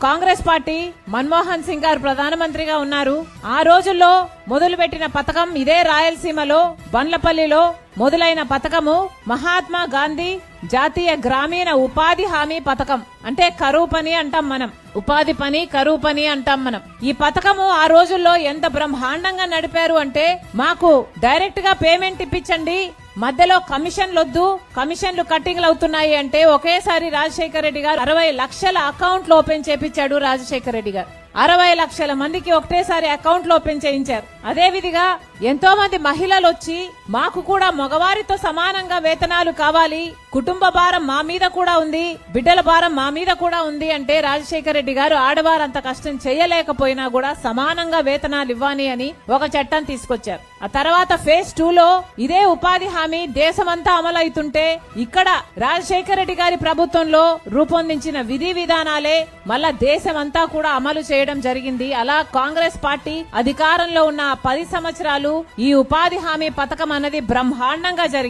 Congress party Manmohan Singh గారు ప్రధానమంత్రిగా ఉన్నారు. ఆ రోజుల్లో మొదలుపెట్టిన పథకం ఇదే రాయలసీమలో బండ్లపల్లిలో మొదలైన పథకము మహాత్మా గాంధీ జాతీయ గ్రామీణ ఉపాధి హామీ పథకం. అంటే కరువు పని అంటాం మనం, ఉపాధి పని కరువు పని అంటాం మనం. ఈ పథకము ఆ రోజుల్లో ఎంత బ్రహ్మాండంగా నడిపారు అంటే, మాకు డైరెక్ట్ గా పేమెంట్ ఇప్పించండి, మధ్యలో కమిషన్లొద్దు, కమిషన్లు కట్టింగ్లు అవుతున్నాయి అంటే ఒకేసారి రాజశేఖర రెడ్డి గారు 60 లక్షల అకౌంట్లు ఓపెన్ చేపించాడు. రాజశేఖర రెడ్డి గారు 60 లక్షల మందికి ఒకటేసారి అకౌంట్లు ఓపెన్ చేయించారు. అదే విధిగా ఎంతో మంది మహిళలు వచ్చి మాకు కూడా మగవారితో సమానంగా వేతనాలు కావాలి, కుటుంబ భారం మా మీద కూడా ఉంది, బిడ్డల భారం మా మీద కూడా ఉంది అంటే రాజశేఖర రెడ్డి గారు ఆడవారంత కష్టం చేయలేకపోయినా కూడా సమానంగా వేతనాలు ఇవ్వాలి అని ఒక చట్టం తీసుకొచ్చారు. ఆ తర్వాత ఫేజ్ 2 లో ఇదే ఉపాధి హామీ దేశమంతా అమలవుతుంటే ఇక్కడ రాజశేఖర రెడ్డి గారి ప్రభుత్వంలో రూపొందించిన విధి విధానాలే మళ్ళా దేశమంతా కూడా అమలు చేయడం జరిగింది. అలా కాంగ్రెస్ పార్టీ అధికారంలో ఉన్న 10 సంవత్సరాలు ఈ ఉపాధి హామీ పథకం అన్నది బ్రహ్మాండంగా జరిగింది.